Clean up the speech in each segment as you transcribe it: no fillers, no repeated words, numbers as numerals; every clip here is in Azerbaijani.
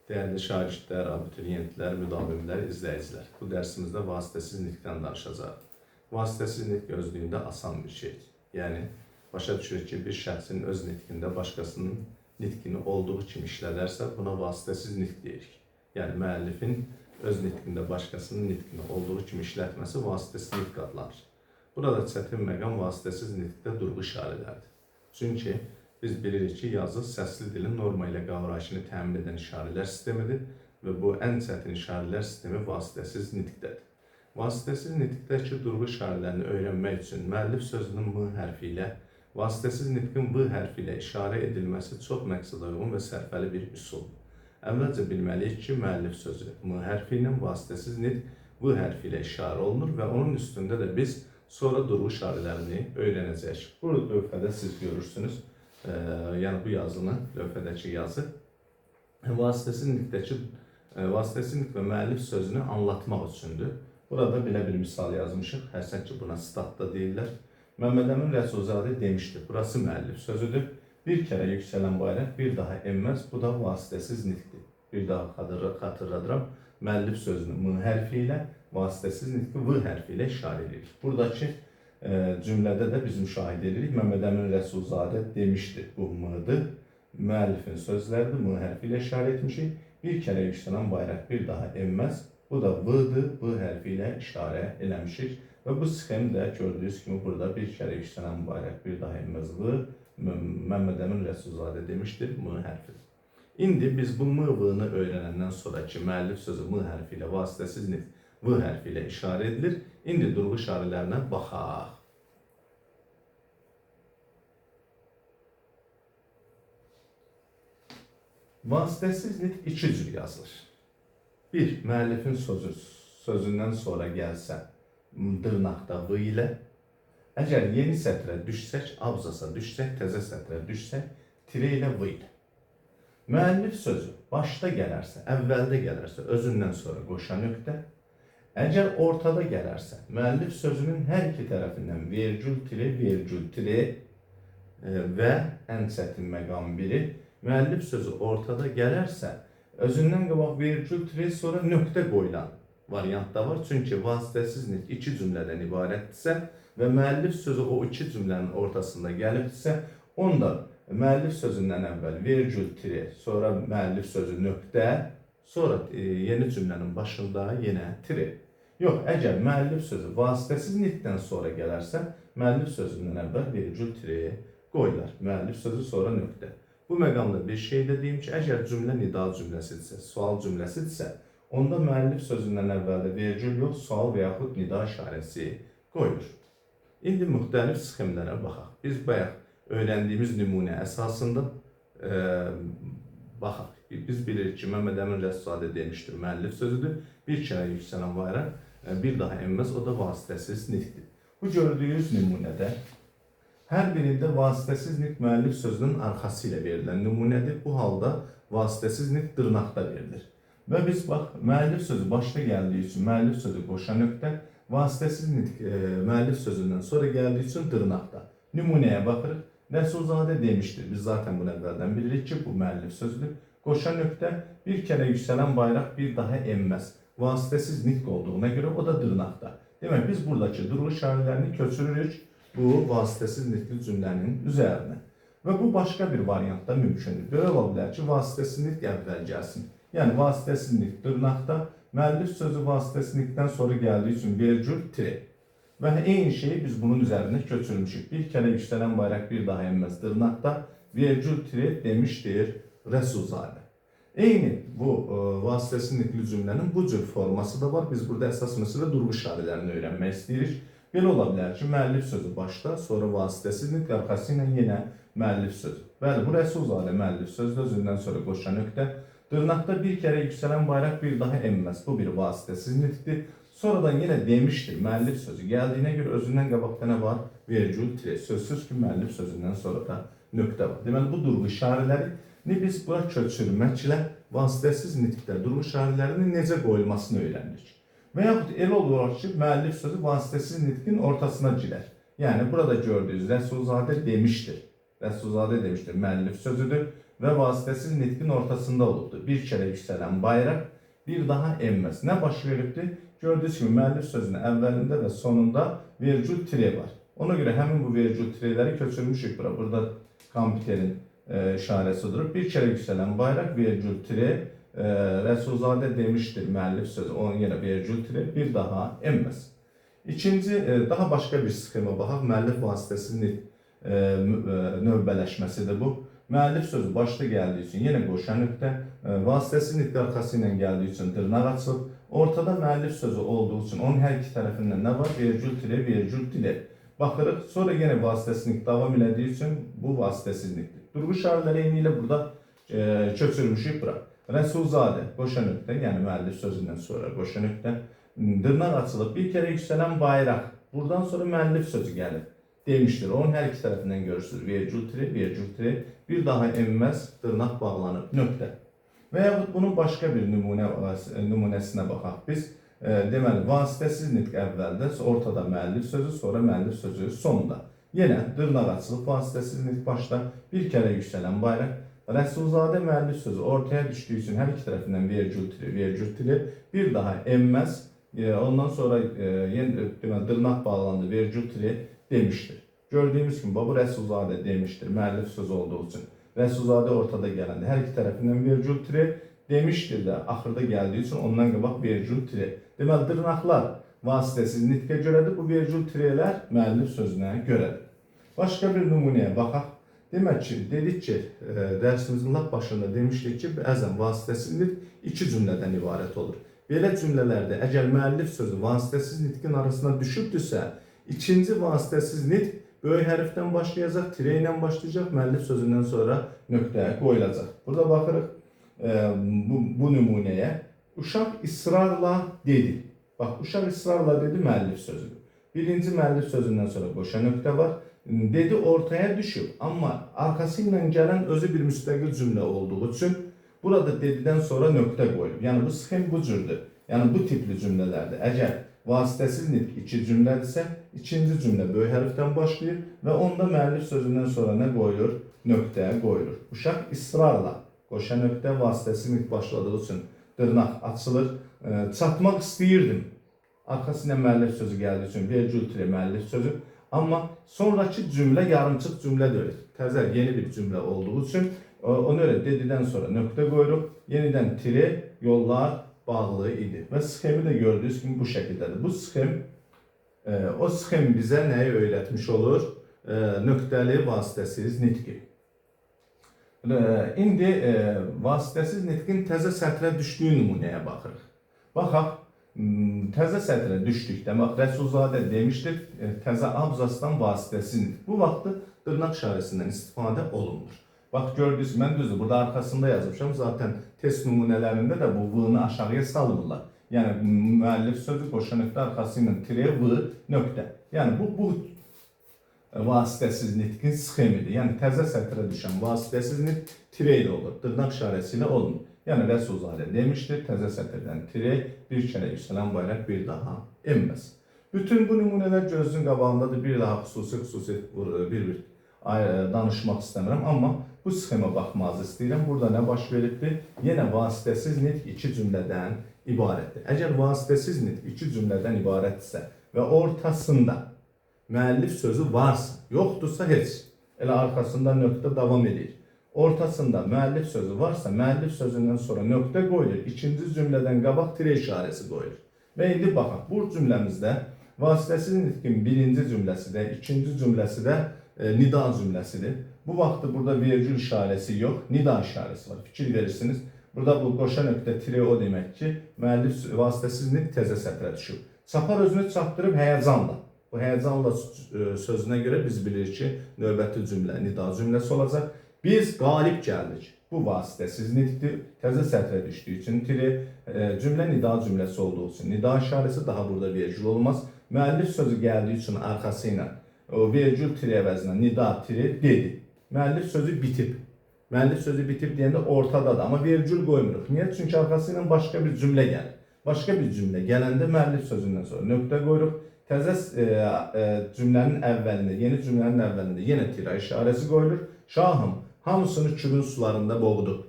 Değerli şagirdlər, abituriyentlər, müdavimlər, izləyicilər. Bu dərsimizdə vasitəsiz nitqdən danışacağıq. Vasitəsiz nitq özlüyündə asan bir şeydir. Yəni, başa düşürük ki, bir şəxsin öz nitqində başqasının nitqini olduğu kimi işlədərsə, buna vasitəsiz nitq deyirik. Yəni, müəllifin öz nitqində başqasının nitqini olduğu kimi işlətməsi vasitəsiz nitq adlanır. Burada çətin məqam vasitəsiz nitqdə durğu işarələridir. Çünki biz bilirik ki, yazı səsli dilin norma ilə qavrayışını təmin edən işarələr sistemidir və bu ən çətin işarələr sistemi vasitəsiz nitqdədir. Vasitəsiz nitqdəki durğu işarələrini öyrənmək üçün müəllif sözünün M hərfi ilə vasitəsiz nitqin V hərfi ilə işarə edilməsi çox məqsədəuyğun və sərfəli bir üsuldur. Əvvəlcə bilməliyik ki, müəllif sözü M hərfi ilə vasitəsiz nitq V hərfi ilə işarə olunur və onun üstündə də biz sonra durğu işarələrini öyrənəcəyik. Bu lövhədə siz görürsünüz. Yəni bu yazını, lövhədəki yazı vasitəsiz nitq və müəllif sözünü anlatmaq üçündür. Burada belə bir misal yazmışıq. Hərsən ki, buna statda deyirlər. Məmməd Əmin Rəsulzadə demişdir. Burası müəllif sözüdür. Bir kərə yüksələn bayraq bir daha enməz. Bu da vasitəsiz nitqdir. Bir daha xatırladıram. Müəllif sözünü M hərfi ilə, vasitəsiz nitqi V hərfi ilə işarə edirik. Buradakı cümlədə də biz müşahidə edirik. Məmməd Əmin Rəsulzadə demişdir. Bu M-dır. Müəllifin sözləridir. M hərfi ilə işarə etmişik. Bir kərə yüksələn bayraq bir daha enməz. Bu da V-dır. V hərfi ilə işarə eləmişik. Və bu sxem də gördüyünüz kimi burada bir kərə yüksələn bayraq bir daha enməz. V, Məmməd Əmin Rəsulzadə demişdir. M hərfidir. İndi biz bu M-V-ni öyrənəndən sonraki müəllif sözü M hərfi ilə vasitəsiz nitq V hərfi ilə işarə edilir. İndi durğu işarələrinə baxaq. Vasitəsiz nitq iki cür yazılır. Bir, müəllifin sözündən sonra gəlsə dırnaqda V ilə. Əgər yeni sətrə düşsək, abzasa düşsək, təzə sətrə düşsək, tire ilə V ilə. Müəllif sözü başda gələrsə, əvvəldə gələrsə, özündən sonra qoşa nöqtə. Əgər ortada gələrsə, müəllif sözünün hər iki tərəfindən vergül tire və ən çətin məqam biri, müəllif sözü ortada gələrsə, özündən qabaq vergül tire sonra nöqtə qoyulan variant da var. Çünki vasitəsiz nitq iki cümlədən ibarətdirsə və müəllif sözü o iki cümlənin ortasında gəlibdirsə, onda müəllif sözündən əvvəl vergül tire, sonra müəllif sözü nöqtə, sonra yeni cümlənin başında yenə tire. Yox, əgər müəllif sözü vasitəsiz nitqdən sonra gələrsə, müəllif sözündən əvvəl vergül tire qoyular. Müəllif sözü sonra nöqtə. Bu məqamda bir şey də deyim ki, əgər cümlə nida cümləsidirsə, sual cümləsidirsə, onda müəllif sözündən əvvəldə vergül yox, sual və yaxud nida işarəsi qoyulur. İndi müxtəlif sxemlərə baxaq. Biz bayaq öyrəndiyimiz nümunə əsasında baxaq. Biz bilirik ki, Məmməd Əmin Rəsulzadə demişdir, müəllif sözüdür. Bir kərə yüksələn bayraq bir daha enməz, o da vasitəsiz nitqdir. Bu gördüyünüz nümunədə hər birində vasitəsiz nitq müəllif sözünün arxası ilə verilən nümunədir. Bu halda vasitəsiz nitq dırnaqda verilir. Və biz bax, müəllif sözü başda gəldiyi üçün müəllif sözü qoşa nöqtə, vasitəsiz nitq müəllif sözündən sonra gəldiyi üçün dırnaqda. Nümunəyə baxırıq. Rəsulzadə demişdir. Biz zaten bunu əvvəldən bilirik ki, bu müəllif sözüdür. Qoşa nöqtə bir kərə yüksələn bayraq bir daha enməz. Vasitəsiz nitq olduğuna görə o da dırnaqda. Demək, biz buradakı durğu işarələrini köçürürük bu vasitəsiz nitqli cümlənin üzərinə. Və bu başqa bir variantda mümkündür. Belə ola bilər ki, vasitəsiz nitq əvvəl gəlsin. Yəni, vasitəsiz nitq dırnaqda, müəllif sözü vasitəsiz nitqdən sonra gəldiyi üçün vergül tire. Və eyni şeyi biz bunun üzərində köçürmüşük. Bir kərə yüksələn bayraq bir daha enməz dırnaqda, vergül tire demişdir Rəsulzadə. Eyni bu vasitəsiz nitqli cümlənin bu cür forması da var. Biz burada əsas məsələ durğu işarələrini öyrənmək istəyirik. Belə ola bilər ki, müəllif sözü başda, sonra vasitəsiz nitq arxası ilə yenə müəllif sözü. Bəli, bu Rəsulzadə müəllif sözü özündən sonra qoşa nöqtə. Dırnaqda bir kərə yüksələn bayraq bir daha enməz. Bu bir vasitəsiz nitqdir. Sonradan yenə demişdir, müəllif sözü gəldiyinə görə özündən qabaqda nə var? Vergül tire. Sözsüz ki, müəllif sözündən sonra da nöqtə var. Deməli, bu durğu işarələri biz bura köçürməklə vasitəsiz nitqdə durğu işarələrinin necə qoyulmasını öyrənirik. Və yaxud elə olur ki, müəllif sözü vasitəsiz nitqin ortasına girər. Yəni, burada gördüyünüz Rəsulzadə demişdir. Rəsulzadə demişdir, müəllif sözüdür. ve vasitesiz nitkin ortasında olubdur. Bir kere yükselen bayraq bir daha enməz. Nə baş veribdir? Gördüyünüz kimi müəllif sözünün əvvəlində və sonunda vergül tire var. Ona göre həmin bu vergül tireləri köçürmüşük bura. Burada kompüterin işarəsi durub. Bir kere yükselen bayraq vergül tire. Resulzadə demiştir müəllif sözü. Onun yenə vergül tire bir daha enməz. İkinci, daha başka bir sxema baxaq. Müəllif vasitəsiz növbələşməsidir bu. Müəllif sözü başda gəldiyi üçün yenə qoşa nöqtə, vasitəsiz nitq arxası ilə gəldiyi üçün dırnaq açılıb, ortada müəllif sözü olduğu üçün onun hər iki tərəfindən nə var? Vergül tire, vergül tire. Baxırıq, sonra yenə vasitəsiz nitq davam elədiyi üçün bu vasitəsiz nitqdir. Durğu işarələri eyni ilə burada köçürmüşük bura. Rəsulzadə, qoşa nöqtə, yəni müəllif sözündən sonra qoşa nöqtə, dırnaq açılıb, bir kere yükselen bayraq. Buradan sonra müəllif sözü gəlir. Demiştir. Onun hər iki tərəfindən görürsünüz. Vergül tire, bir daha enməz, dırnaq bağlanıb, nöqtə. Və yaxud bunun başqa bir nümunəsinə baxaq biz. Deməli, vasitəsiz nitq əvvəldə, ortada müəllif sözü, sonra müəllif sözü sonunda. Yenə dırnaq açılıb, vasitəsiz nitq başda, bir kere yükselen bayraq. Rəsulzadə müəllif sözü ortaya düşdüyü üçün hər iki tərəfindən vergül tire, bir daha enməz. Ondan sonra dırnaq bağlandı, vergül tire demiştir. Gördüğümüz gibi bu Rəsulzadə demiştir, müəllif söz olduğu için. Rəsulzadə ortada gələndə hər iki tərəfindən vergül tire demiştir də, axırda gəldiyi üçün ondan qabaq vergül tire. Deməli, dırnaqlar vasitəsiz nitqə görədir, bu vergül tirelər müəllif sözünə görədir. Başqa bir nümunəyə baxaq. Dedik ki, dərsimizin lap başında demişdik ki, bəzən vasitəsiz nitq iki cümlədən ibarət olur. Belə cümlələrdə əgər müəllif sözü vasitəsiz nitqin arasına düşübdürsə, ikinci vasitəsiz nitq böyük hərfdən başlayacaq, tire ilə başlayacaq, müəllif sözündən sonra nöqtəyə qoyulacaq. Burada baxırıq bu nümunəyə. Uşaq israrla dedi. Bax, uşaq israrla dedi müəllif sözüdür. Birinci müəllif sözündən sonra qoşa nöqtə var. Dedi ortaya düşüb, amma arkası ilə gələn özü bir müstəqil cümlə olduğu üçün burada dediden sonra nöqtə qoyulub. Yəni bu sxem bu cürdür. Yəni bu tipli cümlələrdir. Əgər vasitəsiz nitq iki cümlədirsə, ikinci cümlə böyük hərfdən başlayır və onda müəllif sözündən sonra nə qoyulur? Nöqtə qoyulur. Uşaq israrla, qoşa nöqtə vasitəsiz nitq başladığı üçün dırnaq açılır. Çatmaq istəyirdim. Arkası ilə müəllif sözü gəldiyi üçün vergül tire müəllif sözü. Amma sonraki cümlə yarımçıq cümlə deyil. Təzə yeni bir cümlə olduğu üçün ona görə dediden sonra nöqtə qoyuruq. Yenidən tire, yollar bağlı idi. Və sxemi də gördüyünüz kimi bu şəkildədir. Bu sxem, o sxem bizə nəyi öyrətmiş olur? Nöqtəli vasitəsiz nitqi. İndi vasitəsiz nitqin təzə sətrə düşdüyü nümunəyə baxırıq. Baxaq. Təzə sətrə düşdükdə, Rəsulzadə demişdir, təzə abzasdan vasitəsiz nitq. Bu vaxtı dırnaq işarəsindən istifadə olunmur. Bax, gördünüz, mən düzdür, burada arkasında yazmışam. Zaten test nümunələrində də bu v-nı aşağıya salmırlar. Yəni, müəllif sözü qoşa nöqtə arxası ilə tire, v, nöqtə. Yəni, bu vasitəsiz nitqin sxemidir. Yəni, təzə sətrə düşən vasitəsiz nitq tire ilə olur, dırnaq işarəsi ilə olmur. Yəni, Rəsulzadə demişdir, təzə sətirdən tire, bir kere yükselen bayraq bir daha enməz. Bütün bu nümunələr gözünün qabağındadır. Bir daha xüsusi bir danışmaq istəmirəm. Amma bu sxema baxmanızı istəyirəm. Burada nə baş veribdir? Yenə vasitəsiz nitq iki cümlədən ibarətdir. Əgər vasitəsiz nitq iki cümlədən ibarətdirsə və ortasında müəllif sözü varsa, yoxdursa heç, elə arxasında nöqtə davam edir. Ortasında müəllif sözü varsa, müəllif sözündən sonra nöqtə qoyulur. İkinci cümlədən qabaq tire işarəsi qoyulur. Və indi baxaq, bu cümləmizdə vasitəsiz nitqin birinci cümləsi də, ikinci cümləsi də nida cümləsidir. Bu vaxtda burada vergül işarəsi yox, nida işarəsi var. Fikir verirsiniz. Burada bu qoşa nöqtə tire o demək ki, müəllif vasitəsiz nitq təzə sətrə düşüb. Çapar özünü çatdırıb həyəcanla. Bu həyəcanla sözünə görə biz bilirik ki, növbəti cümlə nida cümləsi olacaq. Biz qalib gəldik. Bu vasitəsiz nitqdir. Təzə sətrə düşdüyü üçün tire, cümlə nida cümləsi olduğu üçün nida işarəsi daha burada vergül olmaz. Müəllif sözü gəldiyi üçün arxası ilə o vergül tire əvəzinə nida tire dedi. Müəllif sözü bitib. Müəllif sözü bitib deyəndə ortadadır, amma vergül qoymuruq. Niyə? Çünki arxası ilə başqa bir cümlə gəlir. Başqa bir cümlə gələndə müəllif sözündən sonra nöqtə qoyuruq. Təzə cümlənin əvvəlində, yeni cümlənin əvvəlində yenə tire işarəsi qoyulur. Şahım, Hamısını kübün sularında boğdu.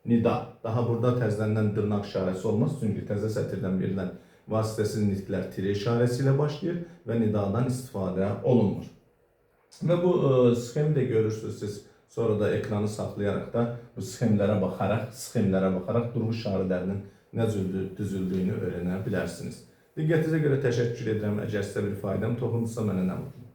Nida. Daha burada təzədən dırnaq işarəsi olmaz. Çünki təzə sətirdən verilən vasitəsiz nitqlər tire işarəsi ilə başlayır və nidadan istifadə olunmur. Və bu sxemi də görürsünüz siz. Sonra da ekranı saxlayaraq da bu sxemlərə baxaraq durğu işarələrinin nə cür düzüldüyünü öyrənə bilərsiniz. Diqqətinizə görə təşəkkür edirəm. Əgər sizə bir faydam toxunduysa mənə nə mutlu.